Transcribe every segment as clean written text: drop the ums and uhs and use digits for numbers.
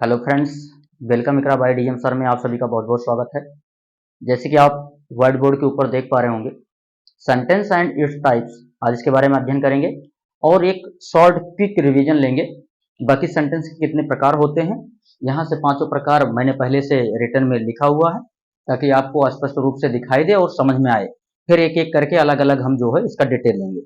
Hello friends, welcome इकरा bye DM sir में आप सभी का बहुत बहुत स्वागत है। जैसे कि आप व्हाइट बोर्ड के ऊपर देख पा रहे होंगे, सेंटेंस एंड इट्स टाइप्स, आज इसके बारे में अध्ययन करेंगे और एक शॉर्ट क्विक रिवीजन लेंगे। बाकी सेंटेंस के कितने प्रकार होते हैं, यहाँ से पांचों प्रकार मैंने पहले से रिटर्न में लिखा हुआ है ताकि आपको स्पष्ट रूप से दिखाई दे और समझ में आए। फिर एक एक करके अलग अलग हम जो है इसका डिटेल लेंगे।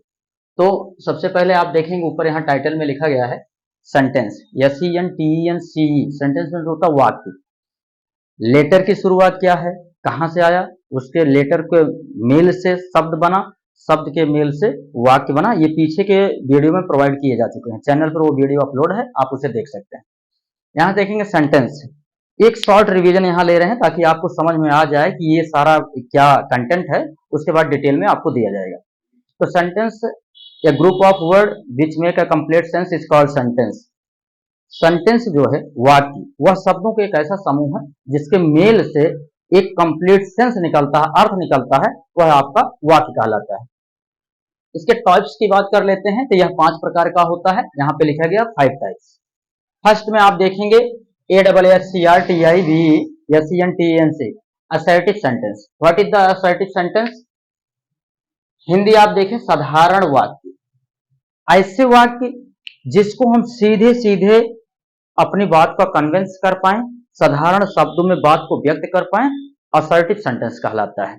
तो सबसे पहले आप देखेंगे ऊपर यहाँ टाइटल में लिखा गया है सेंटेंस, SENTENCE। सेंटेंस में होता है वाक्य। लेटर की शुरुआत क्या है, कहां से आया, उसके लेटर के मेल से शब्द बना, शब्द के मेल से वाक्य बना। ये पीछे के वीडियो में प्रोवाइड किए जा चुके हैं, चैनल पर वो वीडियो अपलोड है, आप उसे देख सकते हैं। यहाँ देखेंगे सेंटेंस, एक शॉर्ट रिवीजन यहाँ ले रहे हैं ताकि आपको समझ में आ जाए कि ये सारा क्या कंटेंट है, उसके बाद डिटेल में आपको दिया जाएगा। तो sentence, a group of word which make a complete sense is called sentence। Sentence जो है वाक्य, वह शब्दों का एक ऐसा समूह है जिसके मेल से एक कंप्लीट सेंस निकलता है, अर्थ निकलता है, वह आपका वाक्य कहलाता है। इसके टाइप्स की बात कर लेते हैं तो यह 5 प्रकार का होता है, यहाँ पे लिखा गया 5 टाइप्स। फर्स्ट में आप देखेंगे ASSERTIVE assertive sentence. What is the assertive sentence? Hindi आप देखें साधारण वाक्य, ऐसे वाक्य जिसको हम सीधे सीधे अपनी बात को कन्विंस कर पाए, साधारण शब्दों में बात को व्यक्त कर पाए, असर्टिव सेंटेंस कहलाता है।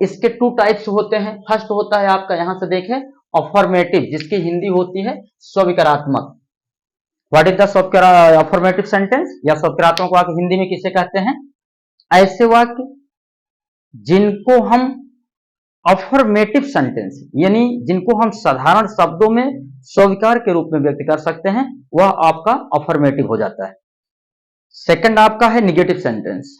इसके 2 टाइप्स होते हैं। फर्स्ट होता है आपका, यहां से देखें, अफर्मेटिव, जिसकी हिंदी होती है स्वीकारात्मक। What is the affirmative sentence या स्वीकारात्मक वाक्य हिंदी में किसे कहते हैं? ऐसे वाक्य जिनको हम अफर्मेटिव सेंटेंस यानी जिनको हम साधारण शब्दों में स्वीकार के रूप में व्यक्त कर सकते हैं, वह आपका अफर्मेटिव हो जाता है। सेकंड आपका है निगेटिव सेंटेंस,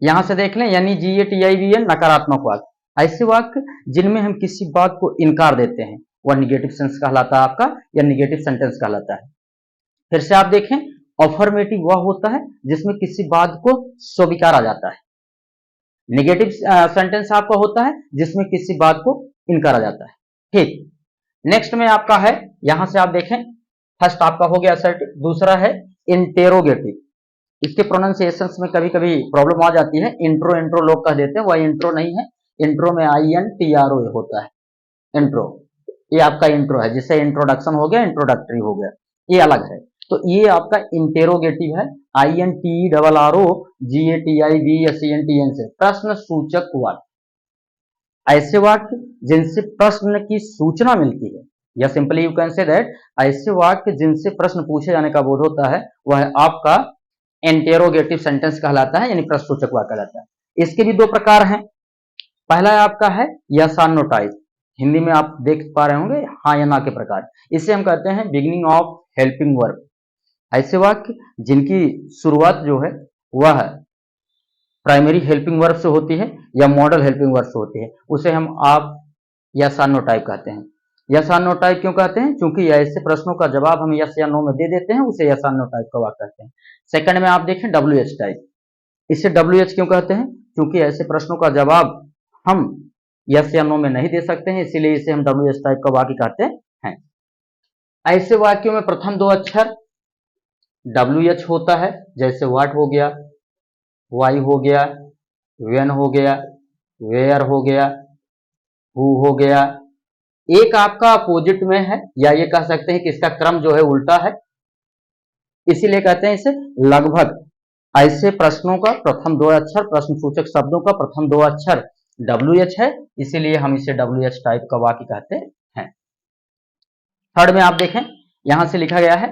यहां से देख लें, यानी GATIVN नकारात्मक वाक्य। ऐसे वाक्य जिनमें हम किसी बात को इनकार देते हैं, वह निगेटिव सेंस कहलाता है आपका, या निगेटिव सेंटेंस कहलाता है। फिर से आप देखें, अफर्मेटिव वह होता है जिसमें किसी बात को स्वीकारा जाता है। निगेटिव सेंटेंस आपका होता है जिसमें किसी बात को इनकारा जाता है। ठीक, नेक्स्ट में आपका है, यहां से आप देखें, फर्स्ट आपका हो गया असर्टिव, दूसरा है इंटेरोगेटिव। इसके प्रोनाउंसिएशंस में कभी कभी प्रॉब्लम आ जाती है, इंट्रो लोग कह देते हैं, वह इंट्रो नहीं है, इंट्रो में INTRO होता है। इंट्रो, ये आपका इंट्रो है, जिससे इंट्रोडक्शन हो गया, इंट्रोडक्टरी हो गया, ये अलग है। तो ये आपका इंटेरोगेटिव है, INTERROGATIVSENTENCE से प्रश्न सूचक वाक्य। ऐसे वाक्य जिनसे प्रश्न की सूचना मिलती है, या simply you can say that, ऐसे वाक्य जिनसे प्रश्न पूछे जाने का बोध होता है, वह आपका इंटेरोगेटिव सेंटेंस कहलाता है, यानी प्रश्न सूचक वाक्य कहलाता है। इसके भी 2 प्रकार हैं। पहला आपका है यस और नो टाइप, हिंदी में आप देख पा रहे होंगे हाँ या ना के प्रकार। इसे हम कहते हैं बिगिनिंग ऑफ हेल्पिंग वर्ब। ऐसे वाक्य जिनकी शुरुआत जो है वह प्राइमरी हेल्पिंग वर्ब से होती है या मॉडल हेल्पिंग वर्ब से होती है, उसे हम आप यस और नो टाइप कहते हैं। यस और नो टाइप क्यों कहते हैं? क्योंकि ऐसे प्रश्नों का जवाब हम यस या नो में दे देते हैं, उसे यस और नो टाइप का वाक्य कहते हैं। सेकंड में आप देखें WH टाइप, इसे WH क्यों कहते हैं? क्योंकि ऐसे प्रश्नों का जवाब हम यस या नो में नहीं दे सकते हैं, इसीलिए इसे हम WH टाइप का वाक्य कहते हैं। ऐसे वाक्यों में प्रथम 2 अक्षर WH होता है, जैसे व्हाट हो गया, वाई हो गया, वेन हो गया, वेयर हो गया, हु हो गया। एक आपका अपोजिट में है, या ये कह सकते हैं कि इसका क्रम जो है उल्टा है, इसीलिए कहते हैं इसे लगभग। ऐसे प्रश्नों का प्रथम 2 अक्षर, प्रश्न सूचक शब्दों का प्रथम 2 अक्षर WH है, इसीलिए हम इसे WH टाइप का वाक्य कहते हैं। थर्ड में आप देखें, यहां से लिखा गया है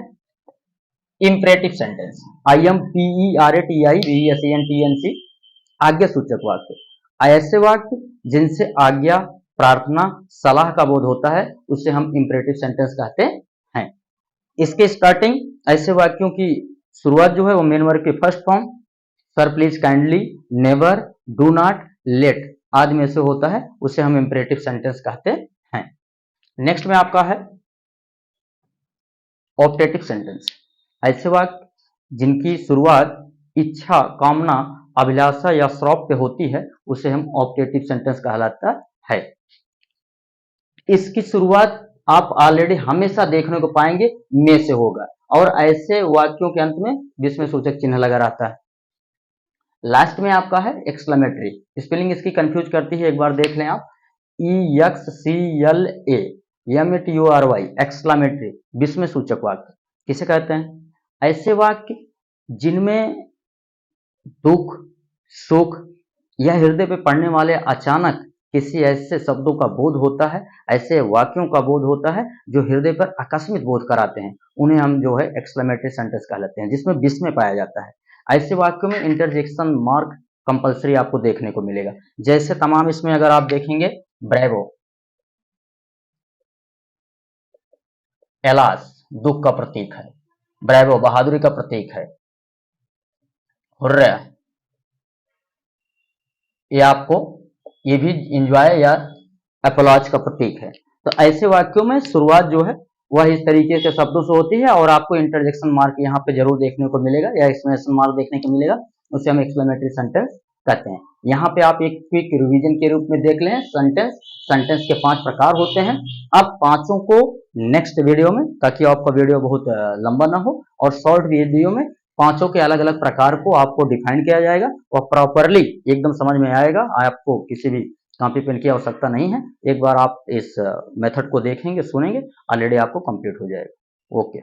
इंपरेटिव सेंटेंस, IMPERATIVESENTENCE, आज्ञा सूचक वाक्य। ऐसे वाक्य जिनसे आज्ञा, प्रार्थना, सलाह का बोध होता है, उसे हम इंपरेटिव सेंटेंस कहते हैं। इसके स्टार्टिंग, ऐसे वाक्यों की शुरुआत जो है वो मेन वर्ब की first form sir, please, kindly, never, do not, let आदि में से होता है, उसे हम इंपरेटिव सेंटेंस कहते हैं। नेक्स्ट में आपका है ऑप्टेटिव सेंटेंस। ऐसे वाक्य जिनकी शुरुआत इच्छा, कामना, अभिलाषा या श्रौप पे होती है, उसे हम ऑप्टेटिव सेंटेंस कहलाता है। इसकी शुरुआत आप ऑलरेडी हमेशा देखने को पाएंगे में से होगा, और ऐसे वाक्यों के अंत में विस्मय सूचक चिन्ह लगा रहता है। लास्ट में आपका है एक्सक्लेमेटरी, स्पेलिंग इसकी कंफ्यूज करती है, एक बार देख लें आप, EXCLAMETURY, एक्सक्लेमेटरी, विस्मय सूचक वाक्य किसे कहते हैं? ऐसे वाक्य जिनमें दुख, सुख या हृदय पे पड़ने वाले अचानक किसी ऐसे शब्दों का बोध होता है, ऐसे वाक्यों का बोध होता है जो हृदय पर आकस्मिक बोध कराते हैं, उन्हें हम जो है एक्सक्लेमेटरी सेंटेंस कहलाते हैं, जिसमें विस्मय पाया जाता है। ऐसे वाक्यों में इंटरजेक्शन मार्क कंपलसरी आपको देखने को मिलेगा। जैसे तमाम इसमें अगर आप देखेंगे, ब्रेवो, एलास दुख का प्रतीक है, ब्रेवो बहादुरी का प्रतीक है, हुर्रे ये आपको ये भी इंजॉय या अपलॉज का प्रतीक है। तो ऐसे वाक्यों में शुरुआत जो है वह इस तरीके से शब्दों से होती है, और आपको इंटरजेक्शन मार्क यहाँ पे जरूर देखने को मिलेगा या एक्सक्लेमेशन मार्क देखने को मिलेगा, उसे हम एक्सक्लेमेटरी सेंटेंस कहते हैं। यहाँ पे आप एक क्विक रिवीजन के रूप में देख लें, सेंटेंस के 5 प्रकार होते हैं। अब पांचों को नेक्स्ट वीडियो में, ताकि आपका वीडियो बहुत लंबा ना हो, और शॉर्ट वीडियो में पांचों के अलग अलग प्रकार को आपको डिफाइन किया जाएगा और प्रॉपरली एकदम समझ में आएगा। आपको किसी भी कॉपी पेन की आवश्यकता नहीं है, एक बार आप इस मेथड को देखेंगे, सुनेंगे, ऑलरेडी आपको कंप्लीट हो जाएगा। ओके।